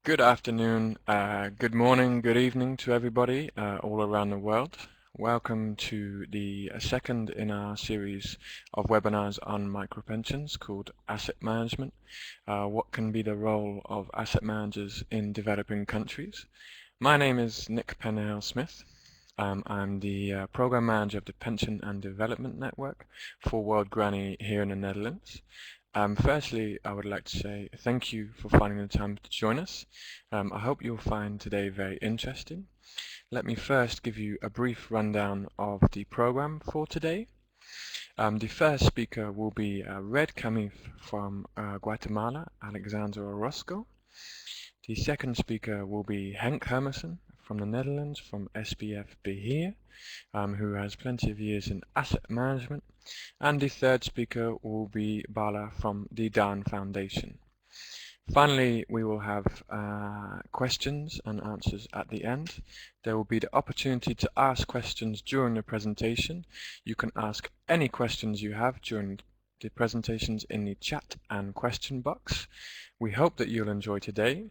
Good afternoon, good morning, good evening to everybody all around the world. Welcome to the second in our series of webinars on micropensions called Asset Management. What can be the role of asset managers in developing countries? My name is Nick Penhale-Smith. I'm the Program Manager of the Pension and Development Network for WorldGranny here in the Netherlands. Firstly, I would like to say thank you for finding the time to join us. I hope you'll find today very interesting. Let me first give you a brief rundown of the program for today. The first speaker will be Red Camif from Guatemala, Alexander Orozco. The second speaker will be Henk Hermersen from the Netherlands, from SPF Beheer, who has plenty of years in asset management. And the third speaker will be Bala from the DHAN Foundation. Finally, we will have questions and answers at the end. There will be the opportunity to ask questions during the presentation. You can ask any questions you have during the presentations in the chat and question box. We hope that you'll enjoy today.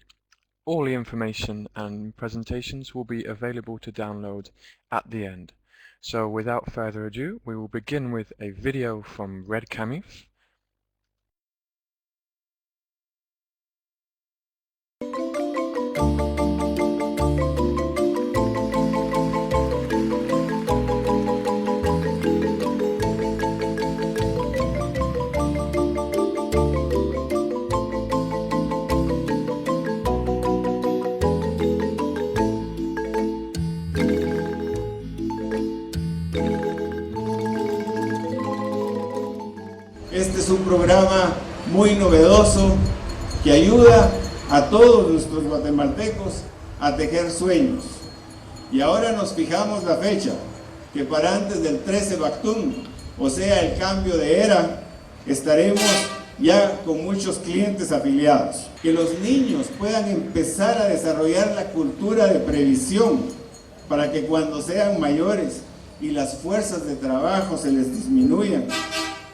All the information and presentations will be available to download at the end. So without further ado, we will begin with a video from Red Camif. Este es un programa muy novedoso que ayuda a todos nuestros guatemaltecos a tejer sueños. Y ahora nos fijamos la fecha, que para antes del 13 Bactún, o sea el cambio de era, estaremos ya con muchos clientes afiliados. Que los niños puedan empezar a desarrollar la cultura de previsión para que cuando sean mayores y las fuerzas de trabajo se les disminuyan,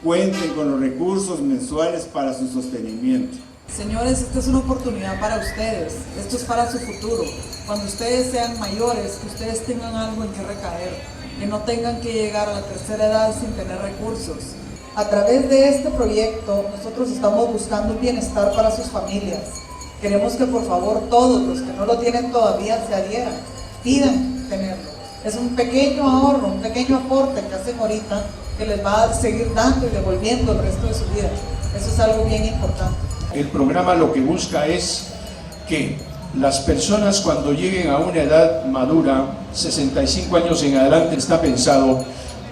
cuenten con los recursos mensuales para su sostenimiento. Señores, esta es una oportunidad para ustedes, esto es para su futuro. Cuando ustedes sean mayores, que ustedes tengan algo en que recaer, que no tengan que llegar a la tercera edad sin tener recursos. A través de este proyecto, nosotros estamos buscando bienestar para sus familias. Queremos que por favor todos los que no lo tienen todavía se adhieran, pidan tenerlo. Es un pequeño ahorro, un pequeño aporte que hacen ahorita, que les va a seguir dando y devolviendo el resto de su vida. Eso es algo bien importante. El programa lo que busca es que las personas cuando lleguen a una edad madura, 65 años en adelante está pensado,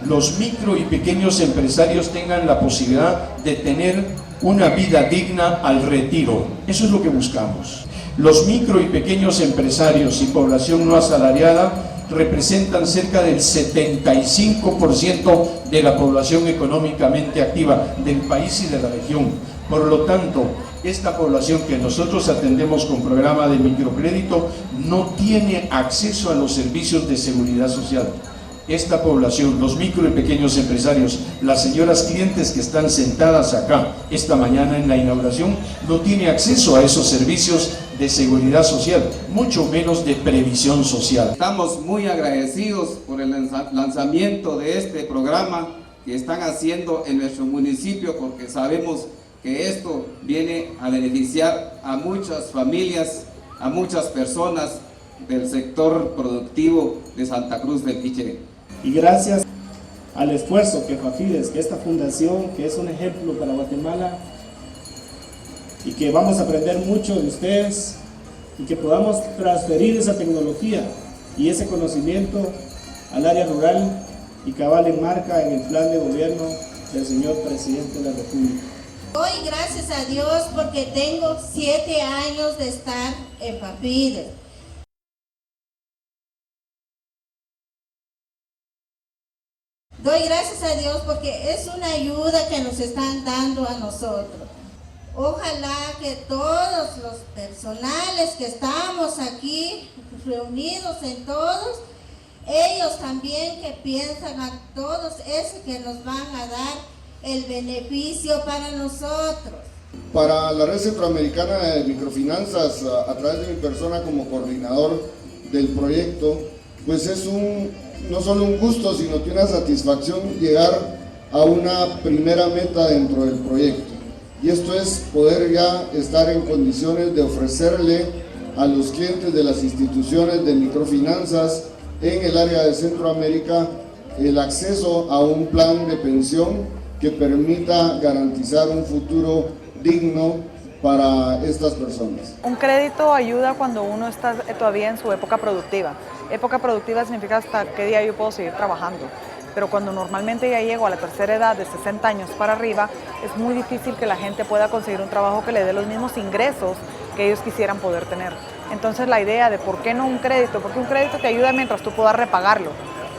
los micro y pequeños empresarios tengan la posibilidad de tener una vida digna al retiro. Eso es lo que buscamos. Los micro y pequeños empresarios y población no asalariada representan cerca del 75% de la población económicamente activa del país y de la región. Por lo tanto, esta población que nosotros atendemos con programa de microcrédito no tiene acceso a los servicios de seguridad social. Esta población, los micro y pequeños empresarios, las señoras clientes que están sentadas acá esta mañana en la inauguración, no tiene acceso a esos servicios de seguridad social, mucho menos de previsión social. Estamos muy agradecidos por el lanzamiento de este programa que están haciendo en nuestro municipio, porque sabemos que esto viene a beneficiar a muchas familias, a muchas personas del sector productivo de Santa Cruz del Quiché. Y gracias al esfuerzo que FAFIDES, que esta fundación, que es un ejemplo para Guatemala, y que vamos a aprender mucho de ustedes y que podamos transferir esa tecnología y ese conocimiento al área rural y cabal enmarca en el plan de gobierno del señor Presidente de la República. Doy gracias a Dios porque tengo 7 años de estar en FAFIDES. Doy gracias a Dios porque es una ayuda que nos están dando a nosotros. Ojalá que todos los personales que estamos aquí reunidos en todos, ellos también que piensan a todos eso que nos van a dar el beneficio para nosotros. Para la Red Centroamericana de Microfinanzas, a través de mi persona como coordinador del proyecto, pues es no solo un gusto, sino que una satisfacción llegar a una primera meta dentro del proyecto. Y esto es poder ya estar en condiciones de ofrecerle a los clientes de las instituciones de microfinanzas en el área de Centroamérica el acceso a un plan de pensión que permita garantizar un futuro digno para estas personas. Un crédito ayuda cuando uno está todavía en su época productiva. Época productiva significa hasta qué día yo puedo seguir trabajando. Pero cuando normalmente ya llego a la tercera edad, de 60 años para arriba, es muy difícil que la gente pueda conseguir un trabajo que le dé los mismos ingresos que ellos quisieran poder tener. Entonces la idea de por qué no un crédito, porque un crédito te ayuda mientras tú puedas repagarlo,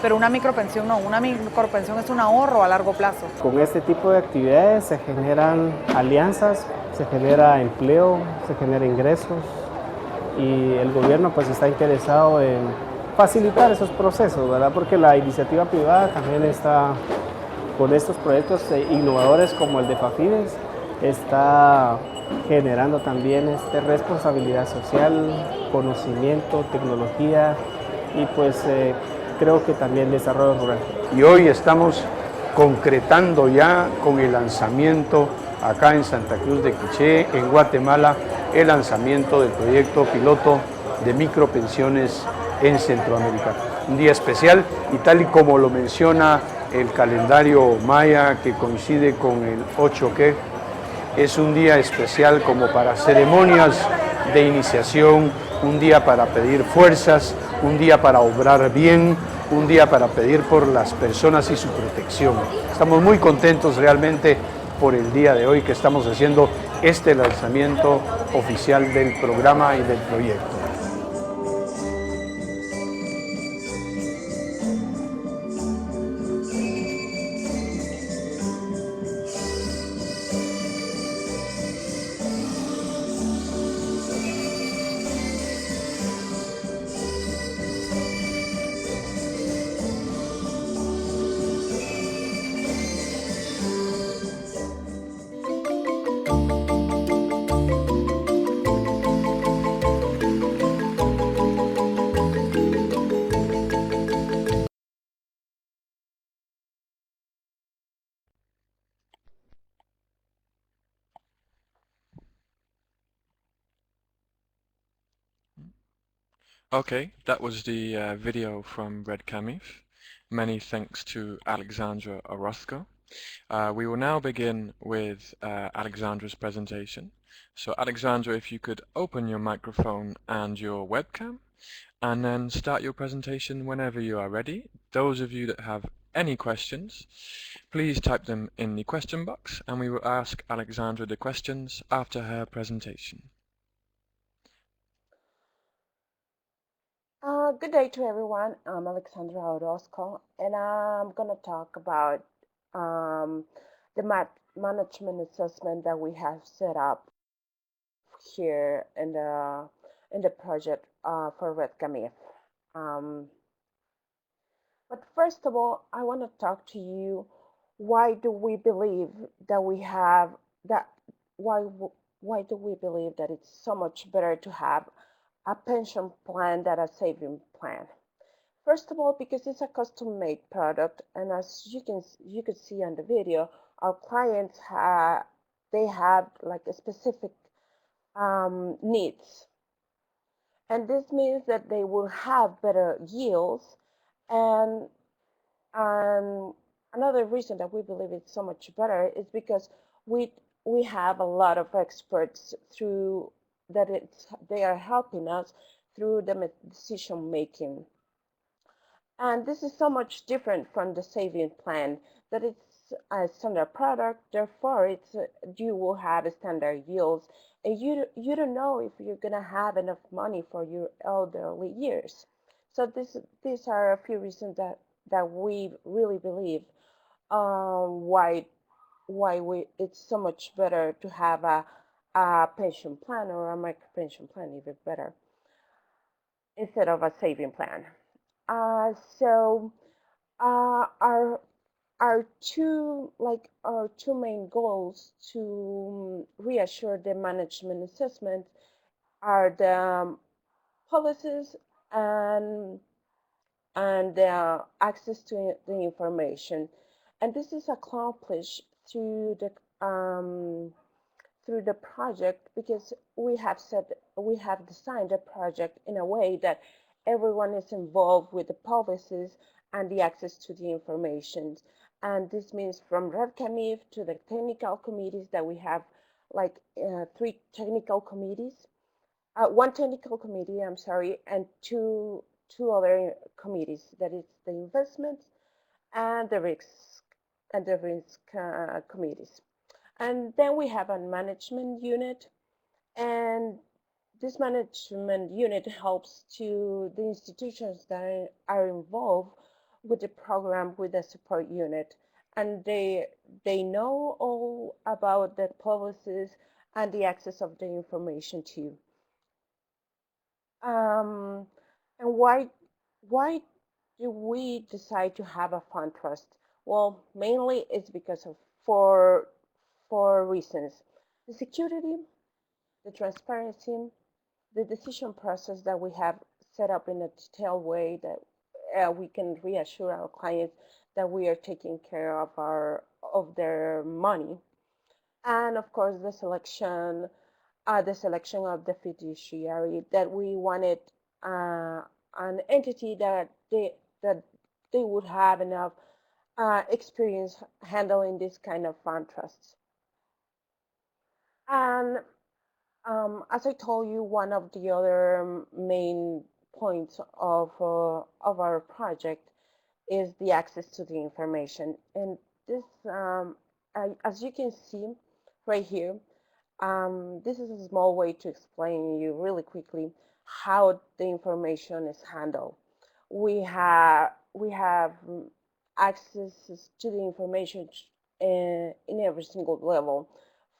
pero una micropensión no, una micropensión es un ahorro a largo plazo. Con este tipo de actividades se generan alianzas, se genera empleo, se genera ingresos y el gobierno pues está interesado en facilitar esos procesos, ¿verdad? Porque la iniciativa privada también está con estos proyectos innovadores como el de Fafides, está generando también responsabilidad social, conocimiento, tecnología y pues creo que también desarrollo rural. Y hoy estamos concretando ya con el lanzamiento acá en Santa Cruz de Quiché, en Guatemala, el lanzamiento del proyecto piloto de micropensiones en Centroamérica. Un día especial y tal y como lo menciona el calendario maya que coincide con el 8Q, es un día especial como para ceremonias de iniciación, un día para pedir fuerzas, un día para obrar bien, un día para pedir por las personas y su protección. Estamos muy contentos realmente por el día de hoy que estamos haciendo este lanzamiento oficial del programa y del proyecto. Okay, that was the video from Red Camif. Many thanks to Alexandra Orozco. We will now begin with Alexandra's presentation. So Alexandra, if you could open your microphone and your webcam, and then start your presentation whenever you are ready. Those of you that have any questions, please type them in the question box, and we will ask Alexandra the questions after her presentation. Good day to everyone. I'm Alexandra Orozco, and I'm going to talk about the management assessment that we have set up here in the project for Red Camif. But first of all, I want to talk to you. Why do we believe that we have that? Why do we believe that it's so much better to have a pension plan than a saving plan? First of all, because it's a custom-made product, and as you can see on the video, our clients have like a specific needs, and this means that they will have better yields. And another reason that we believe it's so much better is because we have a lot of experts through that they are helping us through the decision making. And this is so much different from the saving plan, that it's a standard product, therefore you will have standard yields, and you don't know if you're gonna have enough money for your elderly years. So these are a few reasons that we really believe why it's so much better to have a pension plan, or a micro pension plan, even better, instead of a saving plan. So our our two main goals to reassure the management assessment are the policies and access to the information, and this is accomplished through the project, because we have designed a project in a way that everyone is involved with the policies and the access to the information. And this means from RedCamif to the technical committees that we have, like 3 technical committees, 1 technical committee, I'm sorry, and two other committees, that is the investments and the risk committees. And then we have a management unit, and this management unit helps to the institutions that are involved with the program, with the support unit, and they know all about the policies and the access of the information too. And why do we decide to have a fund trust? Well, mainly it's because of four reasons: the security, the transparency, the decision process that we have set up in a detailed way that we can reassure our clients that we are taking care of their money, and of course the selection of the fiduciary, that we wanted an entity that they would have enough experience handling this kind of fund trusts. And as I told you, one of the other main points of our project is the access to the information. And this, as you can see right here, this is a small way to explain you really quickly how the information is handled. We have access to the information in every single level,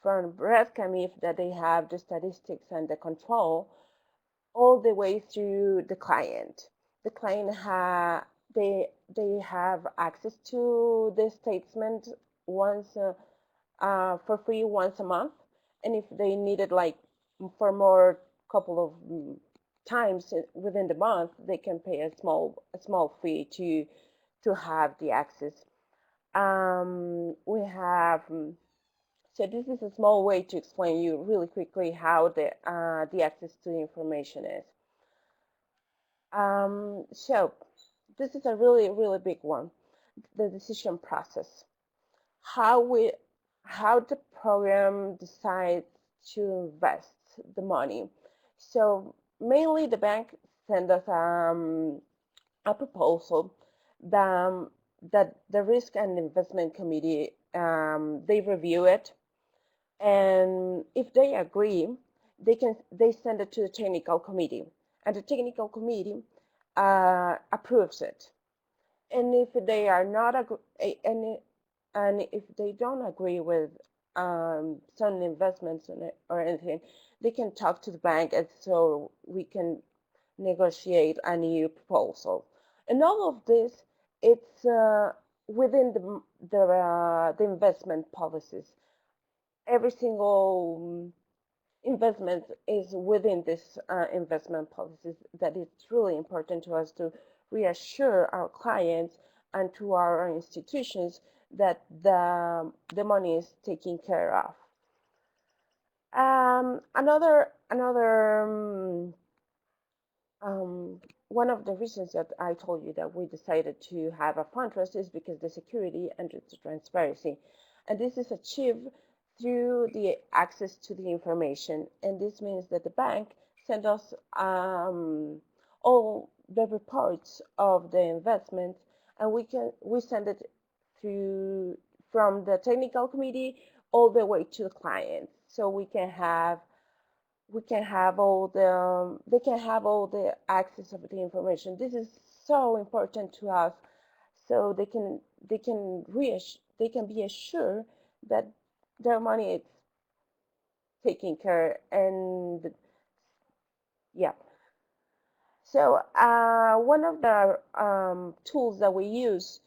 from RedCamif, that they have the statistics and the control, all the way through the client. The client they have access to the statement once for free once a month, and if they need it like for more couple of times within the month, they can pay a small fee to have the access. We have so this is a small way to explain you really quickly how the access to the information is. So this is a really big one: the decision process. How the program decides to invest the money. So mainly the bank sends us a proposal that the risk and investment committee, they review it, and if they agree, they send it to the technical committee, and the technical committee approves it. And if they are not and if they don't agree with some investments or anything, they can talk to the bank, and so we can negotiate a new proposal. And all of this, it's within the investment policies. Every single investment is within this investment policies. That it's really important to us to reassure our clients and to our institutions that the money is taken care of. One of the reasons that I told you that we decided to have a fund trust is because the security and the transparency, and this is achieved through the access to the information. And this means that the bank sends us all the reports of the investment, and we send it through from the technical committee all the way to the client, so we can have all the they can have all the access of the information. This is so important to us, so they can be assured that their money is taken care. And yeah, so one of the tools that we use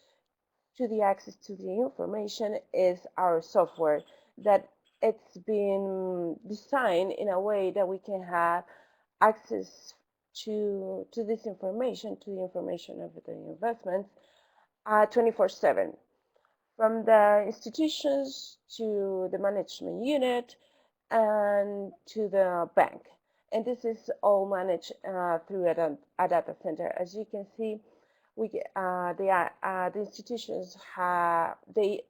to the access to the information is our software, that it's been designed in a way that we can have access to this information, to the information of the investments, 24/7, from the institutions to the management unit and to the bank. And this is all managed through a data center. As you can see, the institutions they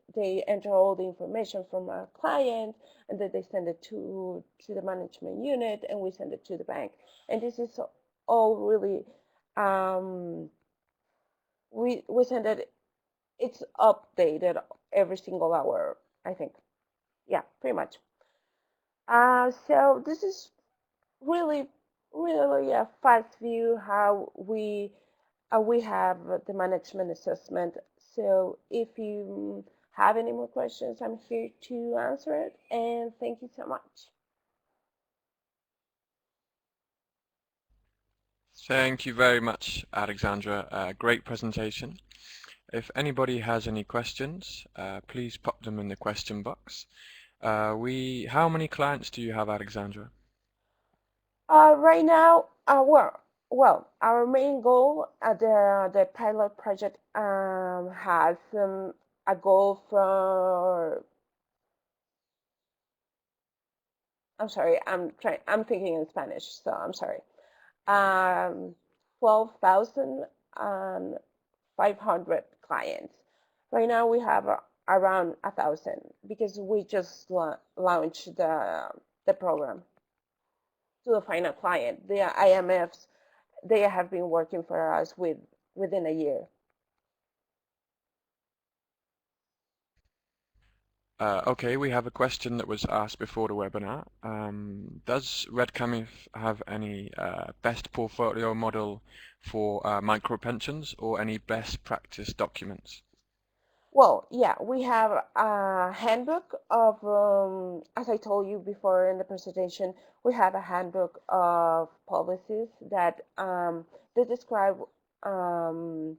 enter all the information from our client, and then they send it to the management unit, and we send it to the bank. And this is all really we send it. It's updated every single hour, I think. Yeah, pretty much. So this is really a fast view how we have the management assessment. So if you have any more questions, I'm here to answer it, and thank you so much. Thank you very much, Alexandra. Great presentation. If anybody has any questions, please pop them in the question box. How many clients do you have, Alexandra? Right now, well, our main goal at the pilot project has a goal for. I'm sorry, I'm thinking in Spanish, so I'm sorry. 12,500 clients. Right now we have around 1,000 because we just launched the program to the final client. The IMFs, they have been working for us within a year. Okay, we have a question that was asked before the webinar. Does WorldGranny have any best portfolio model for micropensions or any best practice documents? Well, yeah, we have a handbook of, as I told you before in the presentation, we have a handbook of policies that they describe the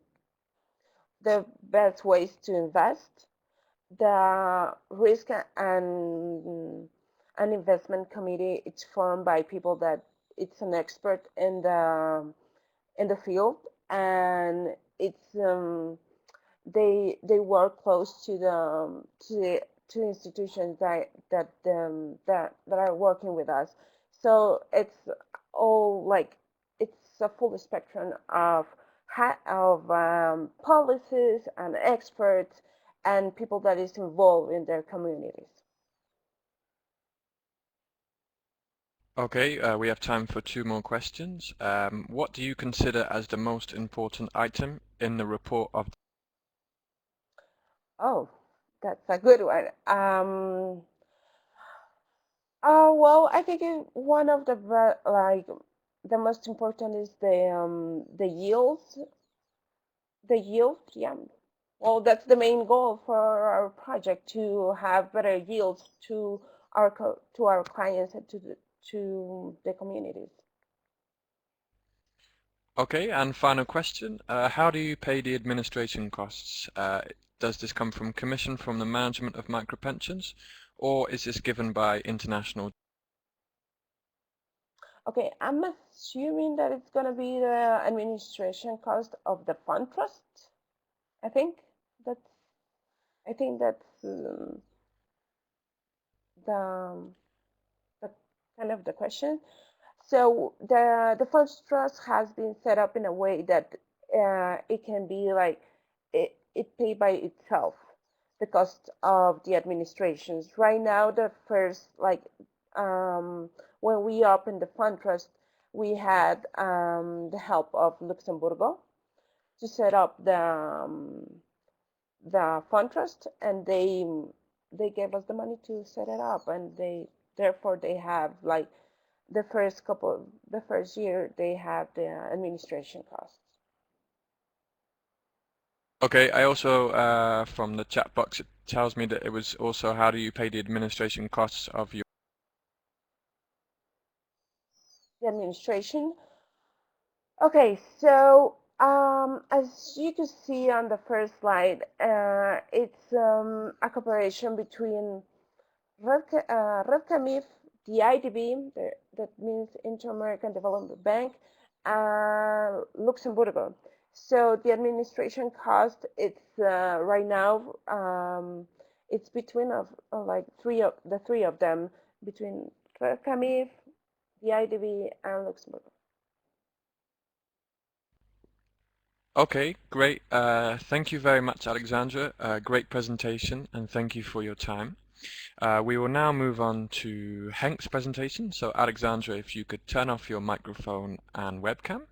best ways to invest, the risk and investment committee. It's formed by people that it's an expert in the field, and it's they work close to the institutions that are working with us. So it's all like it's a full spectrum of policies and experts and people that is involved in their communities. Okay, we have time for two more questions. What do you consider as the most important item in the report of? Oh, that's a good one. Well, I think one of the the most important is the yields. The yield, yeah. Well, that's the main goal for our project, to have better yields to our clients and to the communities. Okay, and final question. How do you pay the administration costs? Does this come from commission from the management of micropensions, or is this given by international? Okay, I'm assuming that it's going to be the administration cost of the fund trust. I think that's the kind of the question. So the fund trust has been set up in a way that it can be like it pay by itself the cost of the administrations. Right now, the first when we opened the fund trust, we had the help of Luxembourg to set up the fund trust, and they gave us the money to set it up, and therefore they have like the first year they have the administration costs. Okay, I also, from the chat box, it tells me that it was also how do you pay the administration costs of your... The administration. Okay, so As you can see on the first slide, it's a cooperation between RedCamif, the IDB, that means Inter-American Development Bank, and Luxembourg. So the administration cost, it's right now, it's between like the three of them, between RedCamif, the IDB, and Luxembourg. Okay, great. Thank you very much, Alexandra. Great presentation, and thank you for your time. We will now move on to Henk's presentation. So Alexandra, if you could turn off your microphone and webcam.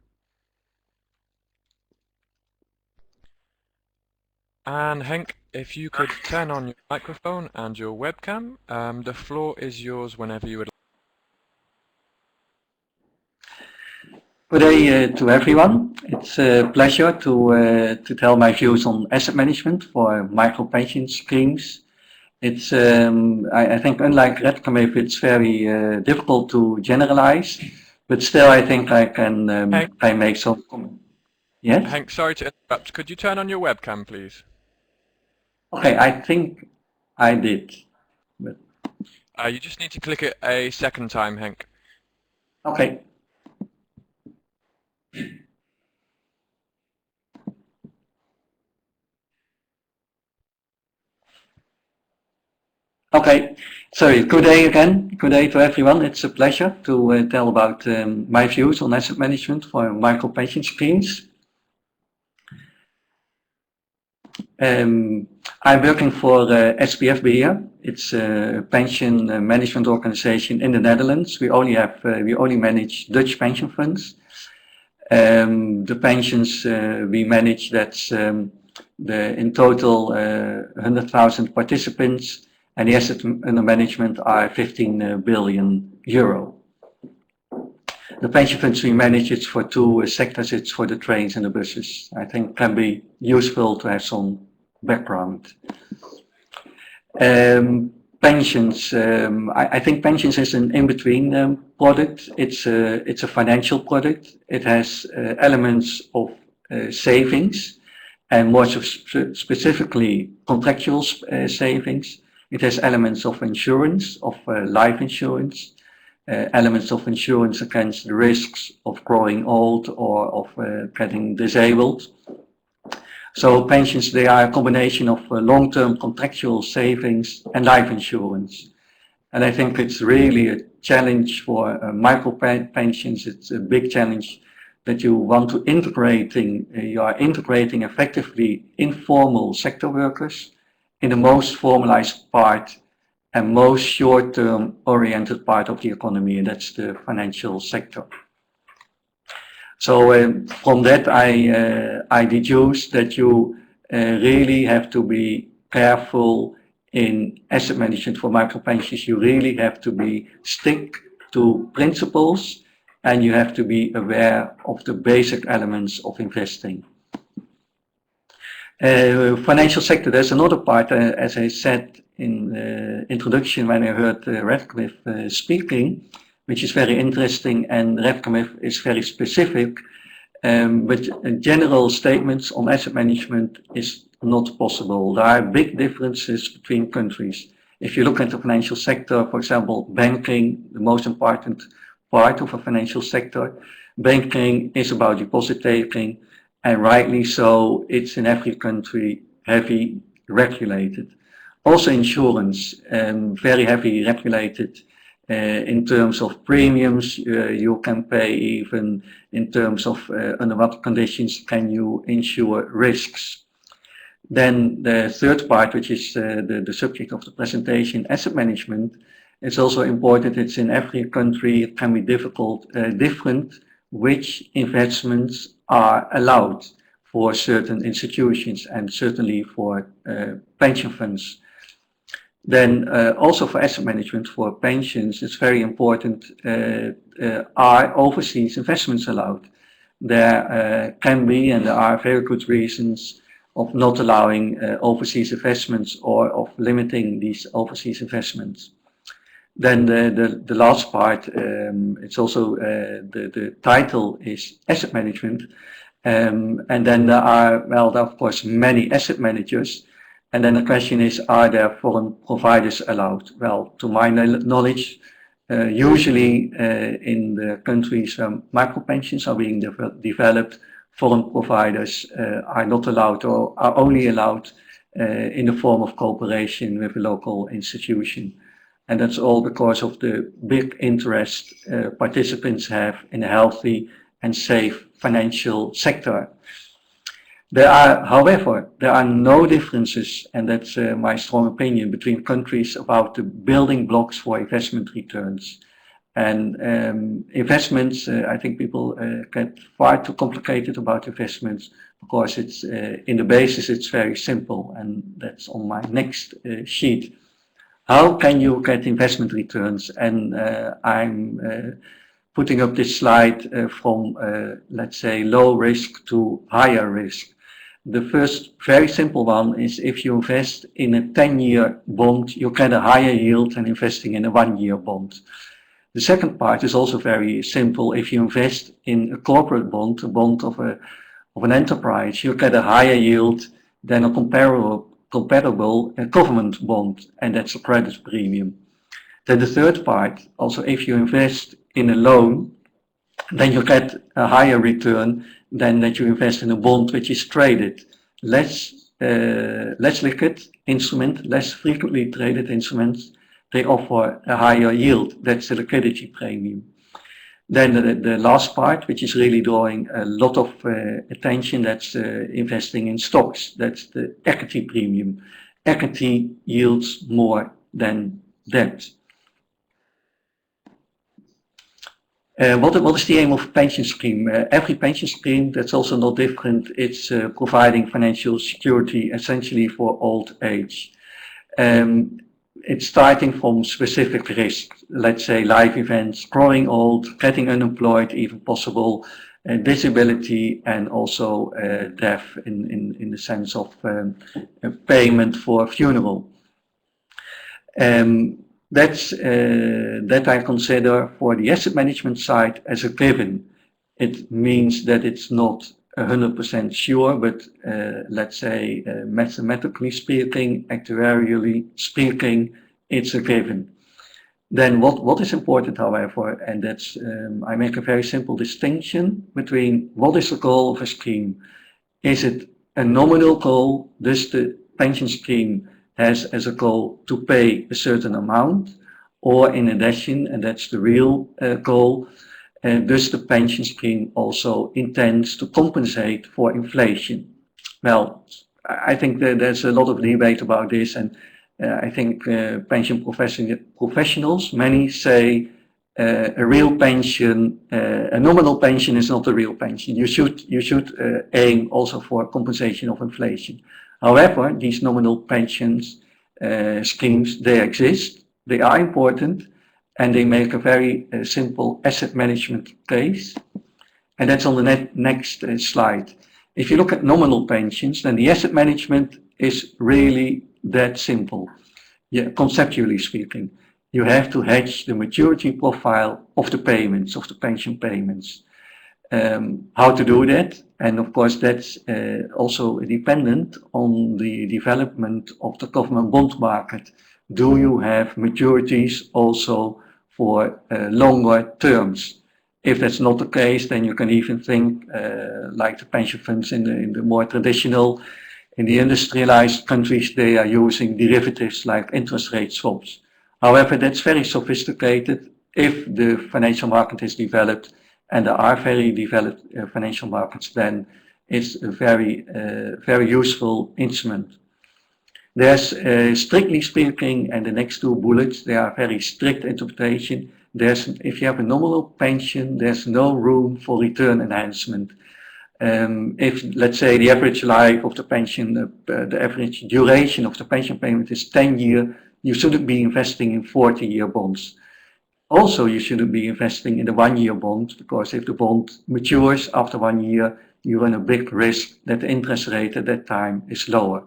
And Henk, if you could turn on your microphone and your webcam, the floor is yours whenever you would. Good day to everyone. It's a pleasure to tell my views on asset management for micro-pension schemes. It's I think unlike RedCamif, it's very difficult to generalize, but still I think I can make some comments. Yes? Henk, sorry to interrupt. Could you turn on your webcam, please? Okay, I think I did. But... you just need to click it a second time, Henk. Okay. Okay, sorry, good day again. Good day to everyone. It's a pleasure to tell about my views on asset management for micro-pension schemes. I'm working for SPF Beheer. It's a pension management organization in the Netherlands. We only manage Dutch pension funds. The pensions we manage, that's in total 100,000 participants, and the assets under management are 15 billion euro. The pension funds we manage, it's for two sectors, it's for the trains and the buses. I think can be useful to have some background. Pensions, I think pensions is an in-between product. It's a financial product. It has elements of savings, and more specifically contractual savings. It has elements of insurance, of life insurance, elements of insurance against the risks of growing old or of getting disabled. So pensions, they are a combination of long-term contractual savings and life insurance. And I think it's really a challenge for micro-pensions. It's a big challenge that you want to you are integrating effectively informal sector workers in the most formalized part and most short-term oriented part of the economy, and that's the financial sector. So from that I deduce that you really have to be careful in asset management for micro-pensions. You really have to stick to principles, and you have to be aware of the basic elements of investing. Financial sector, there's another part, as I said in introduction when I heard RedCamif speaking, which is very interesting, and RedCamif is very specific, but general statements on asset management is not possible. There are big differences between countries. If you look at the financial sector, for example, banking, the most important part of a financial sector, banking is about deposit taking, and rightly so, it's in every country heavy regulated. Also insurance, very heavy regulated in terms of premiums. You can pay even in terms of under what conditions can you insure risks. Then the third part, which is the subject of the presentation, asset management, is also important. It's in every country. It can be different which investments are allowed for certain institutions, and certainly for pension funds. Then also for asset management, for pensions, it's very important, are overseas investments allowed? There can be, and there are very good reasons of not allowing overseas investments or of limiting these overseas investments. Then the last part, it's also the title is asset management, And then there are, well, there are of course many asset managers. And then the question is, are there foreign providers allowed? Well, to my knowledge, usually in the countries where micropensions are being developed, foreign providers are not allowed or are only allowed in the form of cooperation with a local institution. And that's all because of the big interest participants have in a healthy and safe financial sector. However, there are no differences, and that's my strong opinion, between countries about the building blocks for investment returns. And investments, I think people get far too complicated about investments, because it's in the basis it's very simple, and that's on my next sheet. How can you get investment returns? And I'm putting up this slide from, let's say, low risk to higher risk. The first very simple one is if you invest in a 10-year bond, you get a higher yield than investing in a 1-year bond. The second part is also very simple. If you invest in a corporate bond, a bond of an enterprise, you get a higher yield than a comparable government bond, and that's a credit premium. Then the third part, also if you invest in a loan, then you get a higher return than that you invest in a bond which is traded. Less liquid instrument, less frequently traded instruments, they offer a higher yield. That's the liquidity premium. Then the last part, which is really drawing a lot of attention, that's investing in stocks. That's the equity premium. Equity yields more than debt. What is the aim of a pension scheme? Every pension scheme, that's also not different. It's providing financial security essentially for old age. It's starting from specific risks, let's say life events, growing old, getting unemployed, even possible, disability, and also death in the sense of payment for a funeral. That I consider for the asset management side as a given. It means that it's not 100% sure, but let's say mathematically speaking, actuarially speaking, it's a given. Then what is important, however, and that's I make a very simple distinction between what is the goal of a scheme. Is it a nominal goal? Does the pension scheme has as a goal to pay a certain amount, or in addition, and that's the real goal, does the pension scheme also intends to compensate for inflation? Well, I think that there's a lot of debate about this, and I think pension professionals, many say a real pension, a nominal pension is not a real pension. You should aim also for compensation of inflation. However, these nominal pensions schemes, they exist, they are important, and they make a very simple asset management case. And that's on the next slide. If you look at nominal pensions, then the asset management is really that simple. Yeah, conceptually speaking, you have to hedge the maturity profile of the payments, of the pension payments. How to do that? And of course, that's also dependent on the development of the government bond market. Do you have maturities also for longer terms? If that's not the case, then you can even think like the pension funds in the more traditional, in the industrialized countries, they are using derivatives like interest rate swaps. However, that's very sophisticated. If the financial market is developed, and there are very developed financial markets, then it's a very useful instrument. There's strictly speaking, and the next two bullets, they are very strict interpretation. If you have a nominal pension, there's no room for return enhancement. If, let's say, the average life of the pension, the average duration of the pension payment is 10 years, you shouldn't be investing in 40-year bonds. Also, you shouldn't be investing in the 1-year bond, because if the bond matures after 1 year, you run a big risk that the interest rate at that time is lower.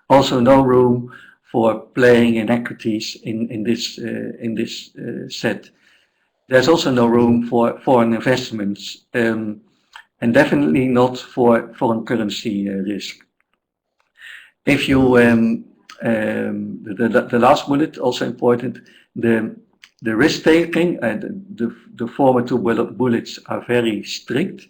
Also, no room for playing in equities in this set. There's also no room for foreign investments. and definitely not for foreign currency risk. If you, the last bullet, also important, the risk taking, the former two bullets are very strict.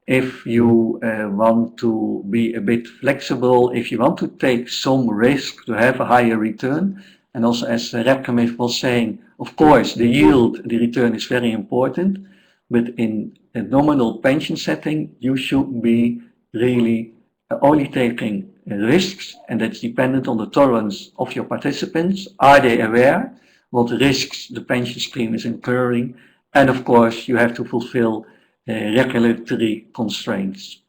If you want to be a bit flexible, if you want to take some risk to have a higher return, and also as Repkamif was saying, of course, the yield, the return is very important, but in a nominal pension setting, you should be really only taking risks, and that's dependent on the tolerance of your participants. Are they aware what risks the pension scheme is incurring? And of course, you have to fulfill regulatory constraints.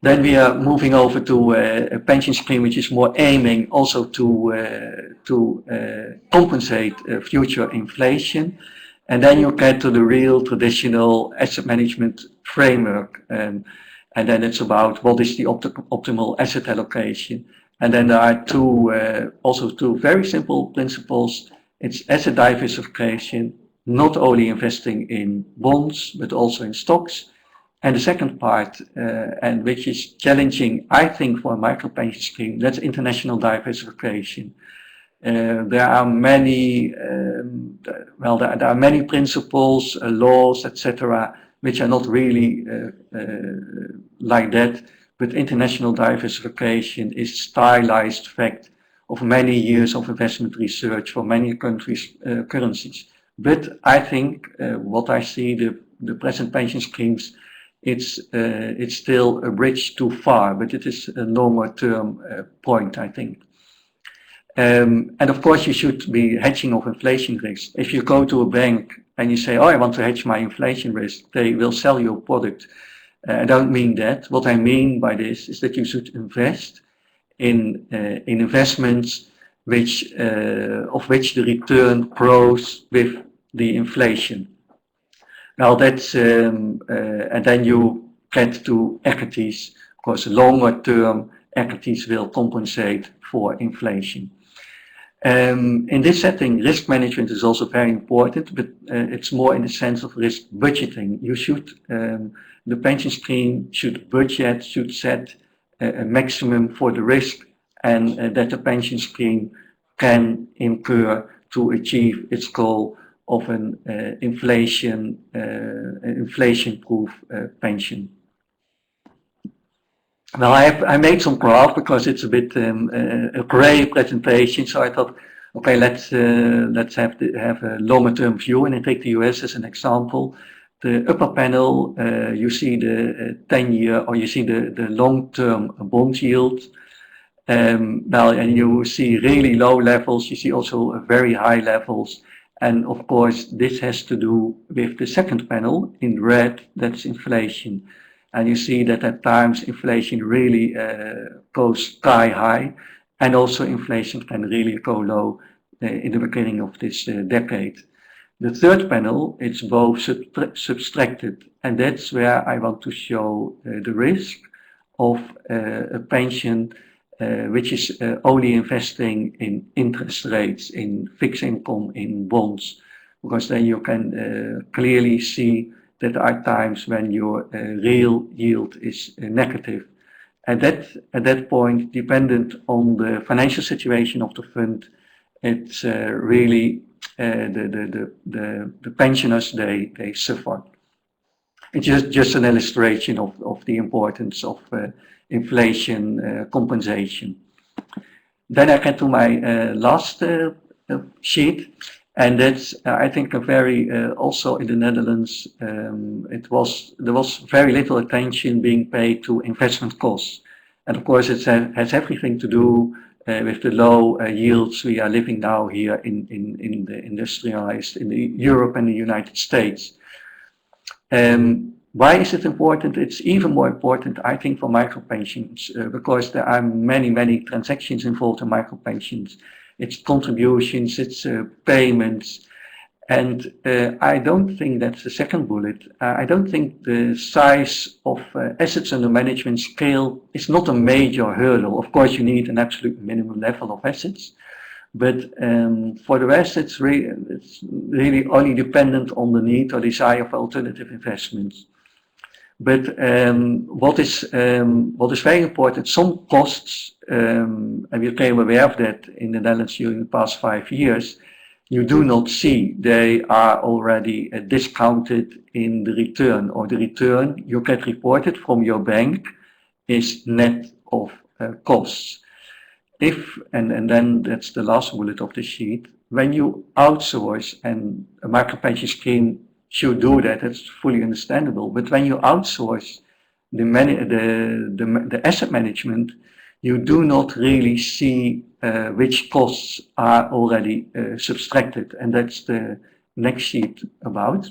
Then we are moving over to a pension scheme which is more aiming also to compensate future inflation. And then you get to the real traditional asset management framework. And then it's about what is the optimal asset allocation. And then there are also two very simple principles. It's asset diversification, not only investing in bonds, but also in stocks. And the second part, and which is challenging, I think, for a micropension scheme, that's international diversification. There are many, there are many principles, laws, etc., which are not really like that. But international diversification is stylized fact of many years of investment research for many countries' currencies. But I think what I see, the present pension schemes, it's still a bridge too far, but it is a longer term point, I think. And of course, you should be hedging of inflation risk. If you go to a bank and you say, oh, I want to hedge my inflation risk, they will sell you a product. I don't mean that. What I mean by this is that you should invest in investments which of which the return grows with the inflation. Now that's and then you get to equities. Of course, longer term equities will compensate for inflation. In this setting, risk management is also very important, but it's more in the sense of risk budgeting. You should, the pension scheme should budget, should set a maximum for the risk, and that the pension scheme can incur to achieve its goal of an inflation-proof pension. Well, I made some graph because it's a bit a gray presentation, so I thought, okay, let's have a longer-term view, and I take the US as an example. The upper panel, you see the 10-year, or you see the long-term bond yield. Well, and you see really low levels. You see also very high levels. And of course, this has to do with the second panel in red, that's inflation. And you see that at times inflation really goes sky high, and also inflation can really go low in the beginning of this decade. The third panel, it's both subtracted, and that's where I want to show the risk of a pension which is only investing in interest rates, in fixed income, in bonds, because then you can clearly see that there are times when your real yield is negative. At that point, dependent on the financial situation of the fund, it's really the pensioners, they suffer. It's just an illustration of the importance of inflation compensation. Then I get to my last sheet, and that's I think a very also in the Netherlands there was very little attention being paid to investment costs, and of course it has everything to do with the low yields we are living now here in the industrialized in Europe and the United States. Why is it important? It's even more important, I think, for micropensions because there are many transactions involved in micropensions. It's contributions, it's payments, and I don't think that's the second bullet. I don't think the size of assets under management scale is not a major hurdle. Of course, you need an absolute minimum level of assets, but for the rest, it's really only dependent on the need or desire for alternative investments. But what is very important, some costs, and we became aware of that in the Netherlands during the past 5 years, you do not see. They are already discounted in the return, or the return you get reported from your bank is net of costs. If, and then that's the last bullet of the sheet, when you outsource, and a micropension scheme should do that, that's fully understandable, but when you outsource the asset management, you do not really see which costs are already subtracted, and that's the next sheet about.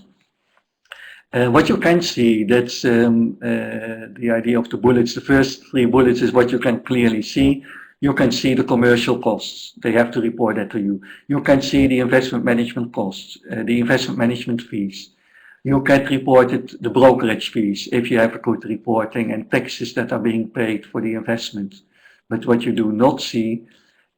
What you can see, that's the idea of the bullets. The first 3 bullets is what you can clearly see. You can see the commercial costs. They have to report that to you. You can see the investment management costs, the investment management fees. You get reported the brokerage fees if you have a good reporting, and taxes that are being paid for the investment. But what you do not see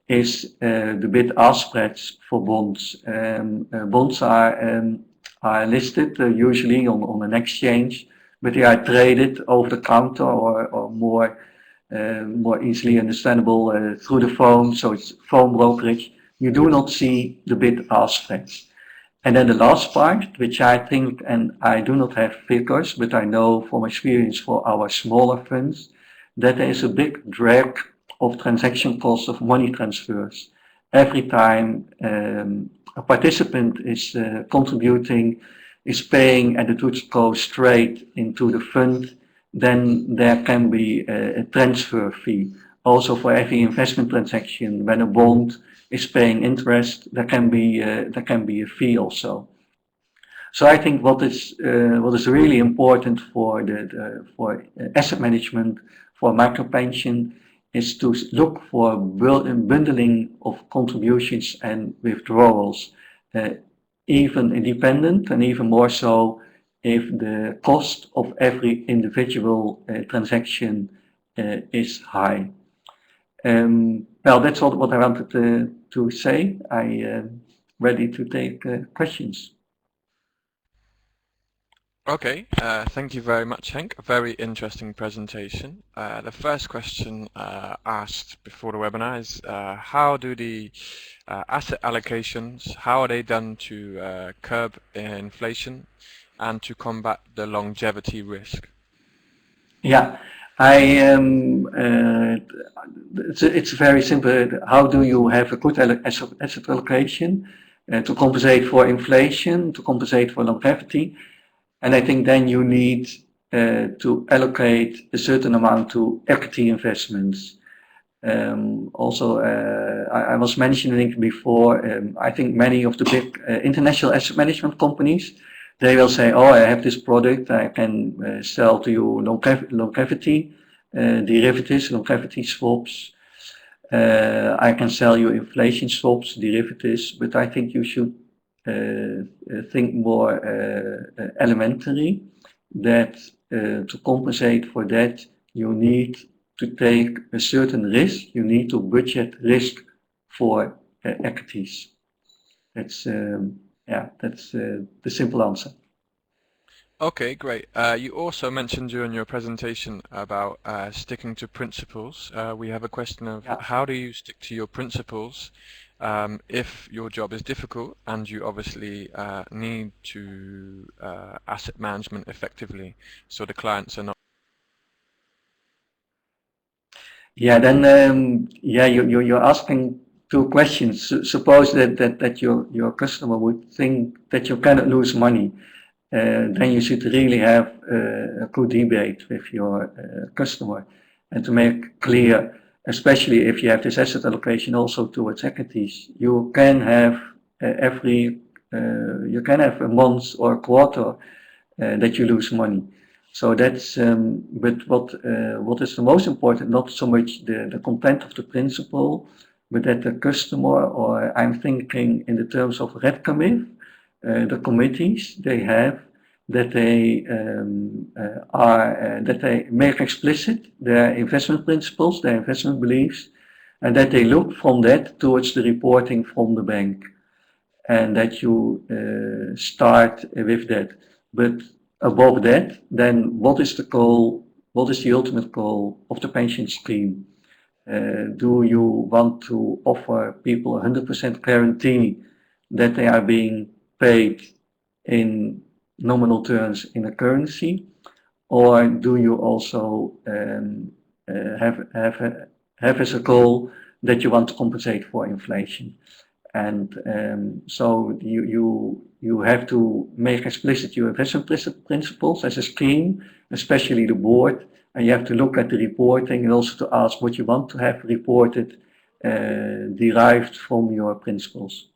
is the bid-ask spreads for bonds. Bonds are listed usually on an exchange, but they are traded over the counter or more easily understandable through the phone, so it's phone brokerage. You do not see the bid-ask spreads. And then the last part, which I think, and I do not have figures, but I know from experience for our smaller funds, that there is a big drag of transaction costs of money transfers. Every time a participant is contributing, is paying, and it would go straight into the fund, then there can be a transfer fee. Also for every investment transaction, when a bond is paying interest, there can be a fee also. So I think what is really important for for asset management, for micropension, is to look for bundling of contributions and withdrawals, even independent, and even more so if the cost of every individual transaction is high. Well, that's all what I wanted to say. I am ready to take questions. Okay, thank you very much, Henk. A very interesting presentation. The first question asked before the webinar is how do the asset allocations, how are they done to curb inflation and to combat the longevity risk? Yeah, it's very simple. How do you have a good asset allocation to compensate for inflation, to compensate for longevity? And I think then you need to allocate a certain amount to equity investments. Also, I was mentioning before, I think many of the big international asset management companies, they will say, oh, I have this product, I can sell to you longevity derivatives, longevity swaps. I can sell you inflation swaps, derivatives, but I think you should think more elementary, that to compensate for that, you need to take a certain risk, you need to budget risk for equities. That's that's the simple answer. Okay, great. You also mentioned during your presentation about sticking to principles. We have a question of how do you stick to your principles if your job is difficult and you obviously need to asset management effectively, so the clients are not. Yeah, then you're asking 2 questions. Suppose that your customer would think that you cannot lose money. Then you should really have a good debate with your customer, and to make clear, especially if you have this asset allocation also towards equities, you can have you can have a month or a quarter that you lose money. So that's but what is the most important, not so much the content of the principle, but that the customer, or I'm thinking in the terms of RedComif, the committees they have, that they that they make explicit their investment principles, their investment beliefs, and that they look from that towards the reporting from the bank, and that you start with that. But above that, then what is the goal? What is the ultimate goal of the pension scheme? Do you want to offer people 100% guarantee that they are being paid in nominal terms in a currency, or do you also have as a goal that you want to compensate for inflation? And so you have to make explicit your investment principles as a scheme, especially the board, and you have to look at the reporting and also to ask what you want to have reported derived from your principles.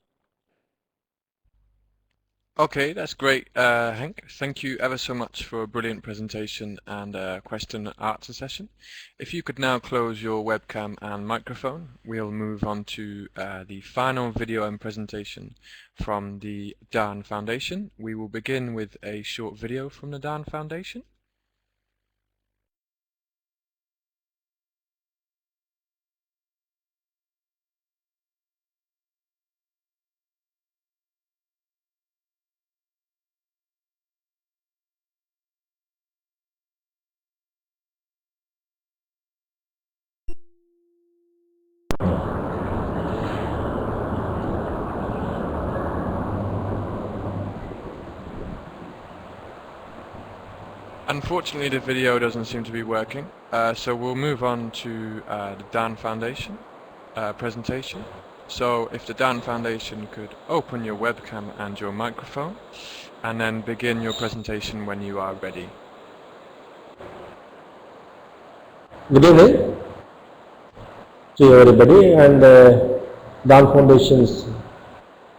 Okay, that's great, Henk. Thank you ever so much for a brilliant presentation and question and answer session. If you could now close your webcam and microphone, we'll move on to the final video and presentation from the DHAN Foundation. We will begin with a short video from the DHAN Foundation. Unfortunately, the video doesn't seem to be working, so we'll move on to the DHAN Foundation presentation. So if the DHAN Foundation could open your webcam and your microphone, and then begin your presentation when you are ready. Good evening to everybody, and DHAN Foundation's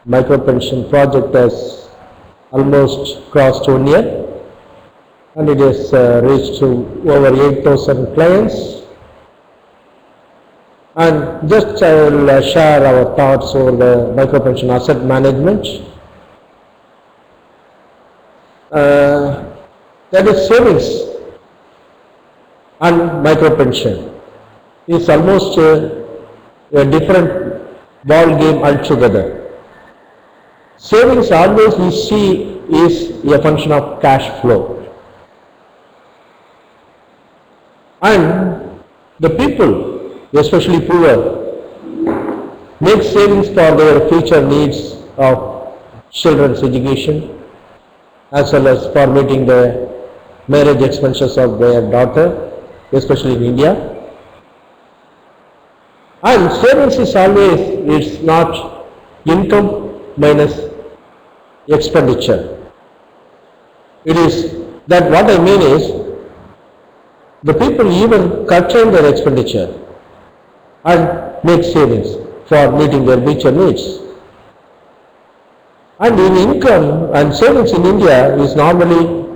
micropension project has almost crossed 1 year. And it has reached to over 8,000 clients. And just I will share our thoughts over the micropension asset management. That is savings and micropension is almost a different ball game altogether. Savings always we see is a function of cash flow. And the people, especially poor, make savings for their future needs of children's education, as well as for meeting the marriage expenses of their daughter, especially in India. And savings is always, it's not income minus expenditure. It is that what I mean is, the people even curtail their expenditure and make savings for meeting their future needs. And in income and savings in India is normally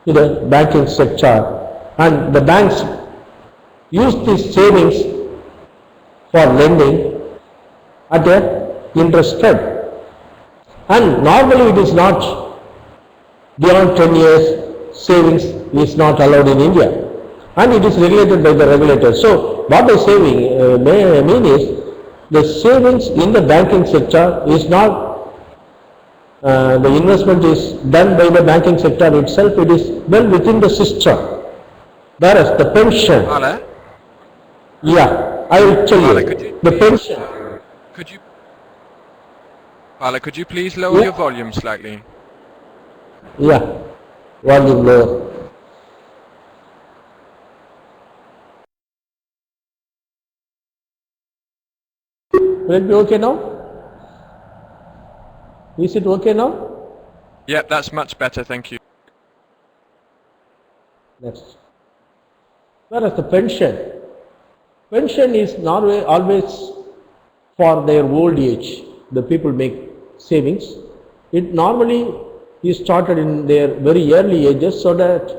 in the banking sector, and the banks use these savings for lending at an interest rate. And normally it is not beyond 10 years, savings is not allowed in India. And it is regulated by the regulators. So what I mean is, the savings in the banking sector is not, the investment is done by the banking sector itself, it is well within the system. Whereas the pension, yeah, I will tell you, the pension. Could you please lower your volume slightly? Yeah, volume lower. Will it be okay now? Is it okay now? Yep, that's much better, thank you. Next. Whereas the pension is not always for their old age. The people make savings. It normally is started in their very early ages, so that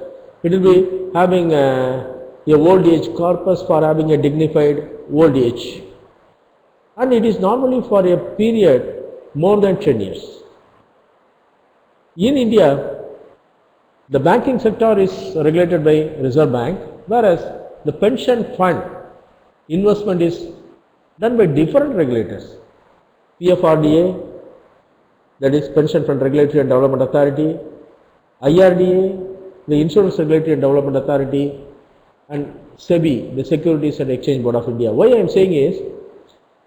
it will be having a old age corpus for having a dignified old age. And it is normally for a period more than 10 years. In India, the banking sector is regulated by Reserve Bank, whereas the pension fund investment is done by different regulators. PFRDA, that is Pension Fund Regulatory and Development Authority, IRDA, the Insurance Regulatory and Development Authority, and SEBI, the Securities and Exchange Board of India. Why I am saying is,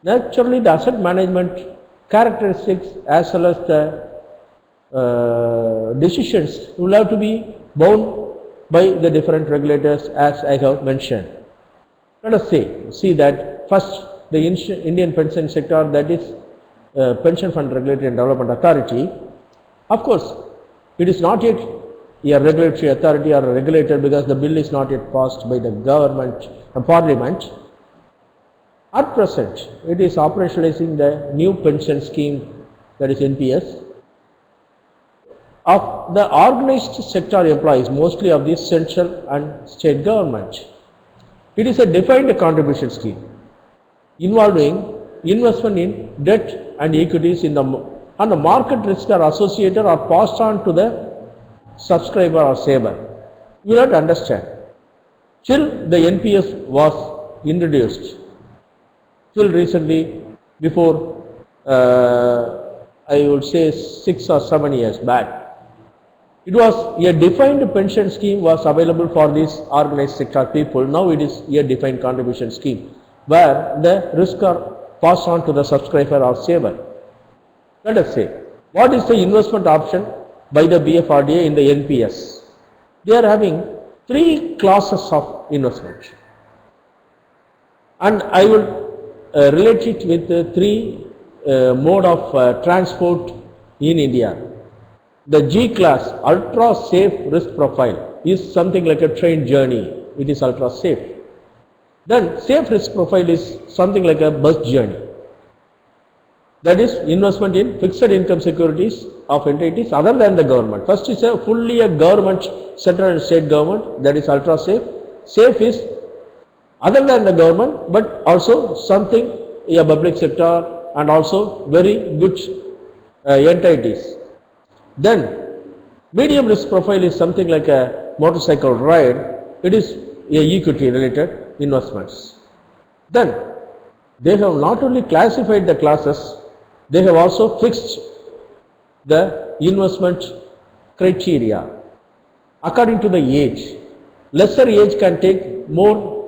naturally the asset management characteristics as well as the decisions will have to be bound by the different regulators as I have mentioned. Let us see that first the Indian pension sector, that is Pension Fund Regulatory and Development Authority. Of course, it is not yet a regulatory authority or a regulator because the bill is not yet passed by the government and parliament. At present, it is operationalizing the new pension scheme, that is NPS, of the organized sector employees, mostly of the central and state government. It is a defined contribution scheme involving investment in debt and equities and the market risks are associated or passed on to the subscriber or saver. You have to understand, till the NPS was introduced, till recently, before I would say 6 or 7 years back, it was a defined pension scheme was available for these organized sector people. Now it is a defined contribution scheme where the risks are passed on to the subscriber or saver. Let us say, what is the investment option by the BFRDA in the NPS? They are having 3 classes of investment, and I will relate it with the 3 mode of transport in India. The G class, ultra safe risk profile, is something like a train journey. It is ultra safe. Then safe risk profile is something like a bus journey. That is investment in fixed income securities of entities other than the government. First is a fully a government, central and state government, that is ultra safe. Safe is other than the government but also something a public sector and also very good entities. Then medium risk profile is something like a motorcycle ride. It is a equity related investments. Then they have not only classified the classes, they have also fixed the investment criteria according to the age. Lesser age can take more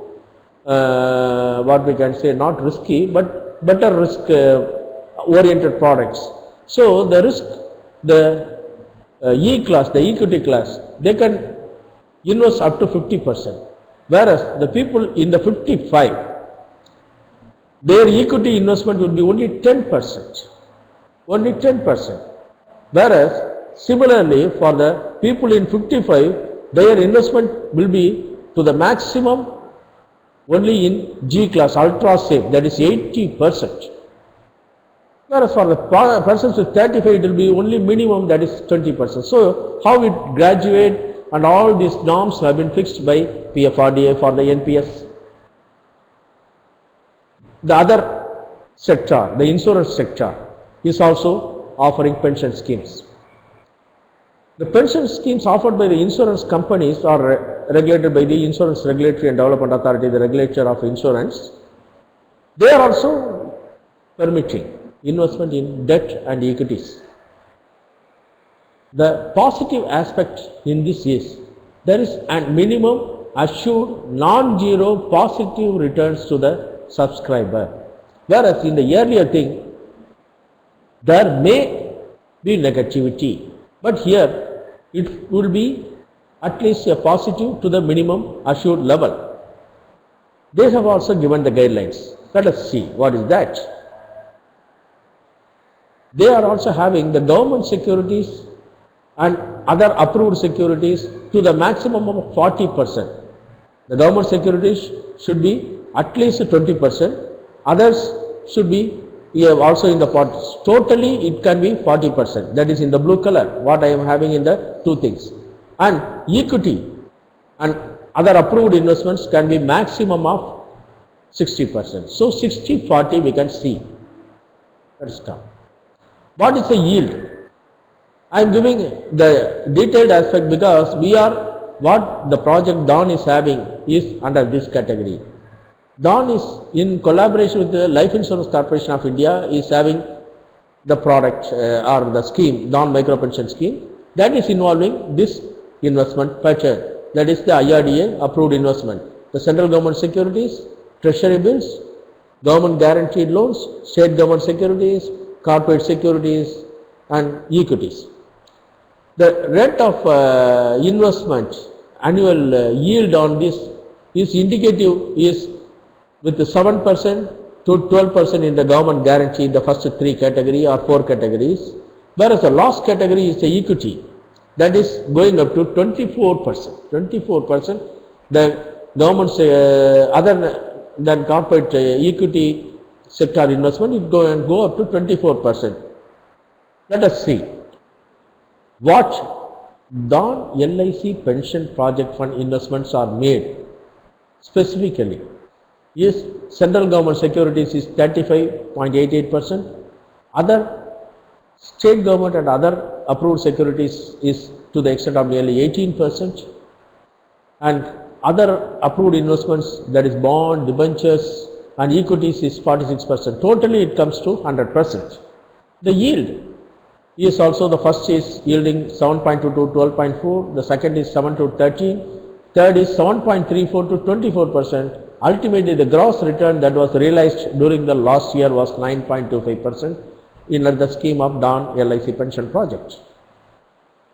what we can say, not risky but better risk oriented products. So the risk, the E class, the equity class, they can invest up to 50%, whereas the people in the 55, their equity investment will be only 10%, only 10%, whereas similarly for the people in 55, their investment will be to the maximum only in G class, ultra safe, that is 80%. Whereas for the persons with 35, it will be only minimum, that is 20%. So how it graduate and all these norms have been fixed by PFRDA for the NPS. The other sector, the insurance sector, is also offering pension schemes. The pension schemes offered by the insurance companies are regulated by the Insurance Regulatory and Development Authority, the regulator of insurance. They are also permitting investment in debt and equities. The positive aspect in this is there is a minimum assured non-zero positive returns to the subscriber, whereas in the earlier thing there may be negativity, but here it will be at least a positive to the minimum assured level. They have also given the guidelines. Let us see what is that. They are also having the government securities and other approved securities to the maximum of 40%. The government securities should be at least 20%, others should be also in the 40s. Totally it can be 40%, that is in the blue color, what I am having in the 2 things. And equity and other approved investments can be maximum of 60%. So 60-40 we can see. Let's start. What is the yield? I am giving the detailed aspect because we are, what the project DHAN is having is under this category. DHAN is in collaboration with the Life Insurance Corporation of India is having the product or the scheme, DHAN Micropension scheme, that is involving this investment pattern. That is the IRDA approved investment. The central government securities, treasury bills, government guaranteed loans, state government securities, corporate securities and equities. The rate of investment annual yield on this is indicative is with 7% to 12% in the government guarantee, the first three category or four categories, whereas the last category is the equity, that is going up to 24%. 24%. The government's other than corporate equity sector investment, it go up to 24%. Let us see what non-LIC pension project fund investments are made specifically. Yes, central government securities is 35.88%, other state government and other approved securities is to the extent of nearly 18%, and other approved investments, that is bond, debentures and equities is 46%. Totally it comes to 100%. The yield is also, the first is yielding 7.2 to 12.4, the second is 7 to 13, third is 7.34 to 24%. Ultimately, the gross return that was realized during the last year was 9.25% in the scheme of non-LIC pension project.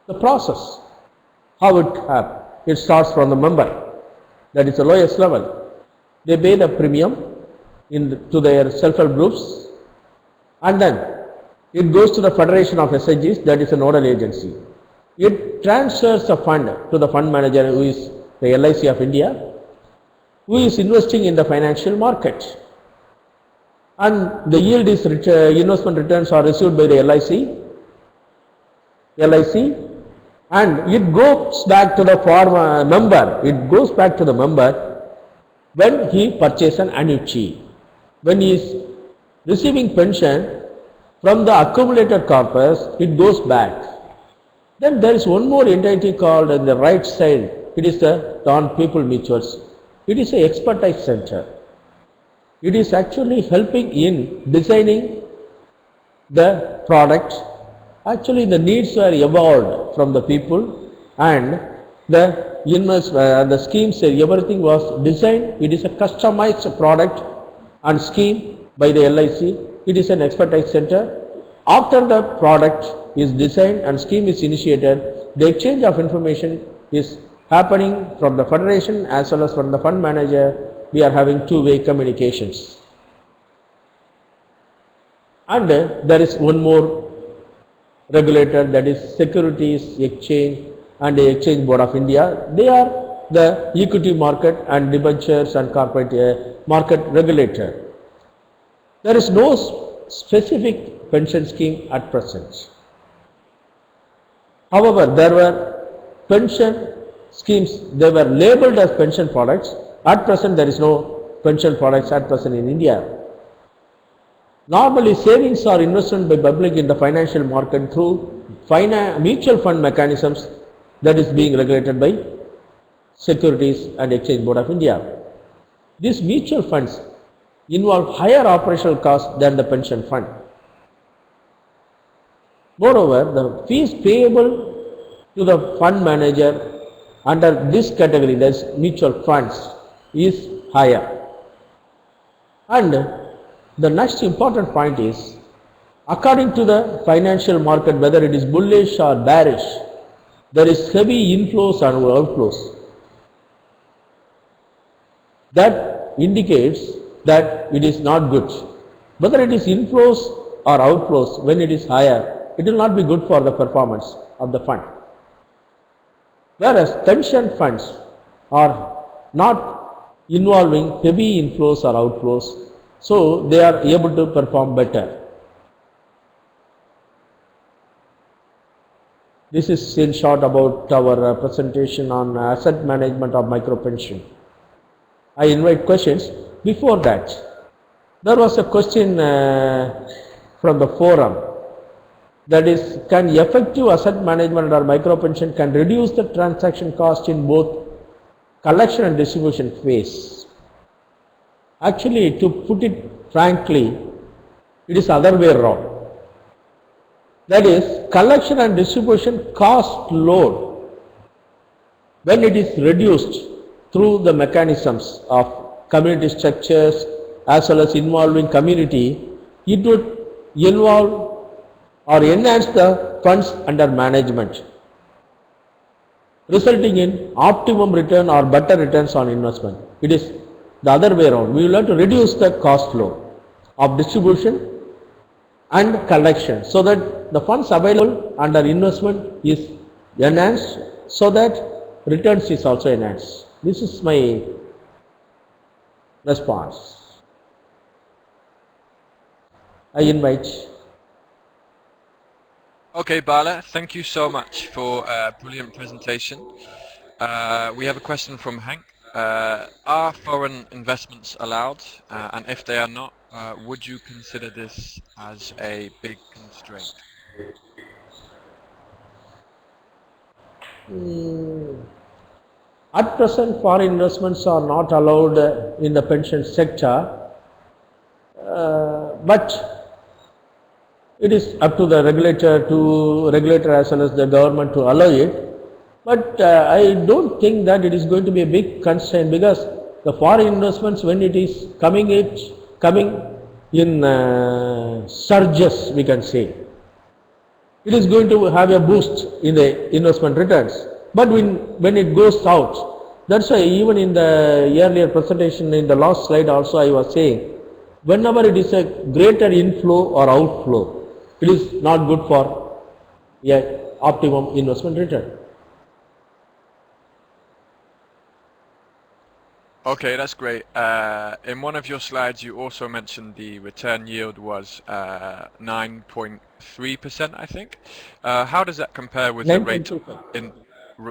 The process, how it happens, it starts from the member, that is the lowest level. They pay the premium to their self-help groups, and then it goes to the Federation of SHGs, that is a nodal agency. It transfers the fund to the fund manager, who is the LIC of India, who is investing in the financial market, and the yield is investment returns are received by the LIC, and it goes back to the member. It goes back to the member when he purchases an annuity. When he is receiving pension from the accumulated corpus, it goes back. Then there is one more entity called on the right side. It is the non-people mutuals. It is an expertise center. It is actually helping in designing the product. Actually, the needs were evolved from the people, and the schemes, everything was designed. It is a customized product and scheme by the LIC. It is an expertise center. After the product is designed and scheme is initiated, the exchange of information is happening from the federation as well as from the fund manager. We are having two-way communications. And there is one more regulator, that is Securities Exchange and the Exchange Board of India. They are the equity market and debentures and corporate market regulator. There is no specific pension scheme at present. However, there were pension schemes, they were labeled as pension products. At present, there is no pension products at present in India. Normally, savings are invested by public in the financial market through mutual fund mechanisms, that is being regulated by Securities and Exchange Board of India. These mutual funds involve higher operational costs than the pension fund. Moreover, the fees payable to the fund manager under this category, that is mutual funds, is higher. And the next important point is, according to the financial market, whether it is bullish or bearish, there is heavy inflows and outflows. That indicates that it is not good. Whether it is inflows or outflows, when it is higher, it will not be good for the performance of the fund. Whereas pension funds are not involving heavy inflows or outflows, so they are able to perform better. This is in short about our presentation on asset management of micropension. I invite questions. Before that, there was a question from the forum, that is, can effective asset management or micropension can reduce the transaction cost in both collection and distribution phase? Actually, to put it frankly, it is other way around. That is, collection and distribution cost load when it is reduced through the mechanisms of community structures as well as involving community, it would involve or enhance the funds under management, resulting in optimum return or better returns on investment. It is the other way around. We will have to reduce the cost flow of distribution and collection so that the funds available under investment is enhanced, so that returns is also enhanced. This is my response. I invite. Okay, Bala, thank you so much for a brilliant presentation. We have a question from Hank. Are foreign investments allowed? And if they are not, would you consider this as a big constraint? At present, foreign investments are not allowed in the pension sector, but it is up to the regulator as well as the government to allow it. But I don't think that it is going to be a big constraint, because the foreign investments, when it is coming in surges, we can say, it is going to have a boost in the investment returns. But when it goes out, that's why even in the earlier presentation, in the last slide also, I was saying, whenever it is a greater inflow or outflow, it is not good for optimum investment return. Okay, that's great. In one of your slides, you also mentioned the return yield was 9.3%, I think. How does that compare with the rate in?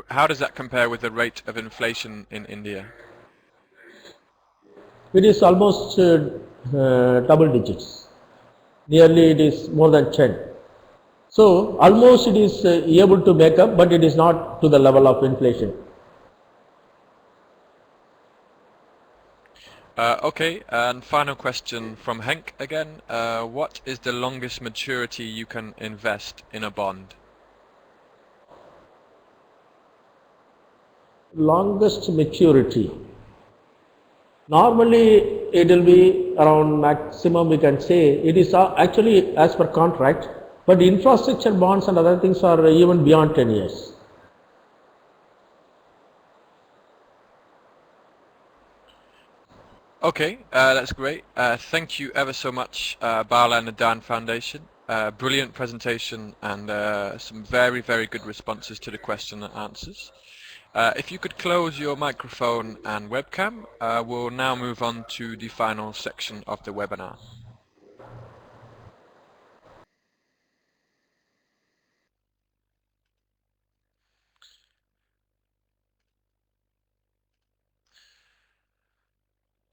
How does that compare with the rate of inflation in India? It is almost double digits. Nearly it is more than 10. So almost it is able to make up, but it is not to the level of inflation. Okay, and final question from Henk again. What is the longest maturity you can invest in a bond? Longest maturity. Normally it will be around maximum, we can say, it is actually as per contract, but infrastructure bonds and other things are even beyond 10 years. Okay, that's great. Thank you ever so much, Bala and the DHAN Foundation. Brilliant presentation and some very, very good responses to the question and answers. If you could close your microphone and webcam, we'll now move on to the final section of the webinar.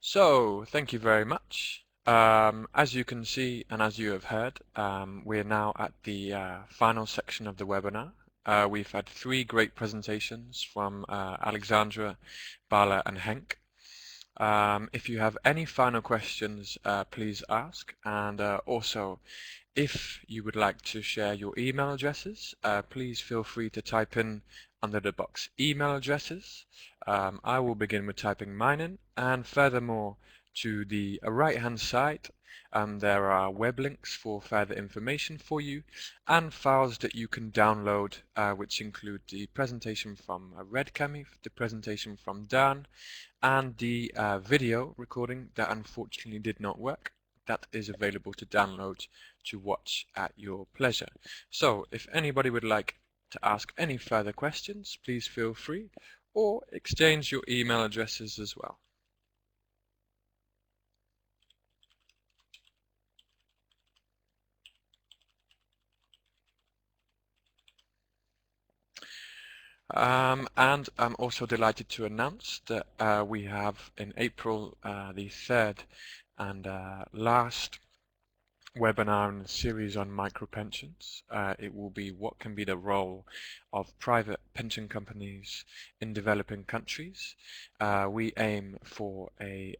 So, thank you very much. As you can see and as you have heard, we're now at the final section of the webinar. We've had 3 great presentations from Alexandra, Bala and Henk. If you have any final questions, please ask, and also if you would like to share your email addresses, please feel free to type in under the box email addresses. I will begin with typing mine in, and furthermore, to the right hand side there are web links for further information for you, and files that you can download, which include the presentation from WorldGranny, the presentation from DHAN, and the video recording that unfortunately did not work. That is available to download to watch at your pleasure. So if anybody would like to ask any further questions, please feel free, or exchange your email addresses as well. And I'm also delighted to announce that we have in April the 3rd and last webinar in the series on micropensions. It will be what can be the role of private pension companies in developing countries. We aim for a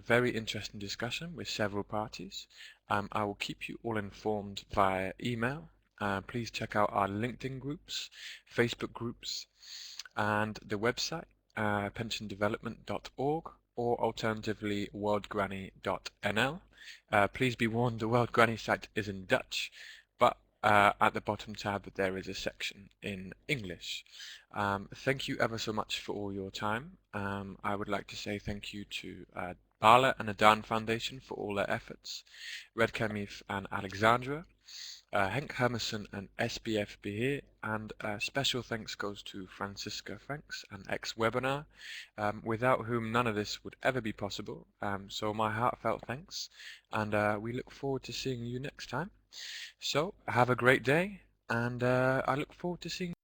very interesting discussion with several parties. I will keep you all informed via email. Please check out our LinkedIn groups, Facebook groups, and the website pensiondevelopment.org, or alternatively worldgranny.nl. Please be warned, the World Granny site is in Dutch, but at the bottom tab there is a section in English. Thank you ever so much for all your time. I would like to say thank you to Bala and the DHAN Foundation for all their efforts, Red Kemif and Alexandra, Henk Hermerson and SBF Beheer, and special thanks goes to Francisca Franks and X-Webinar, without whom none of this would ever be possible. So my heartfelt thanks, and we look forward to seeing you next time. So have a great day, and I look forward to seeing you.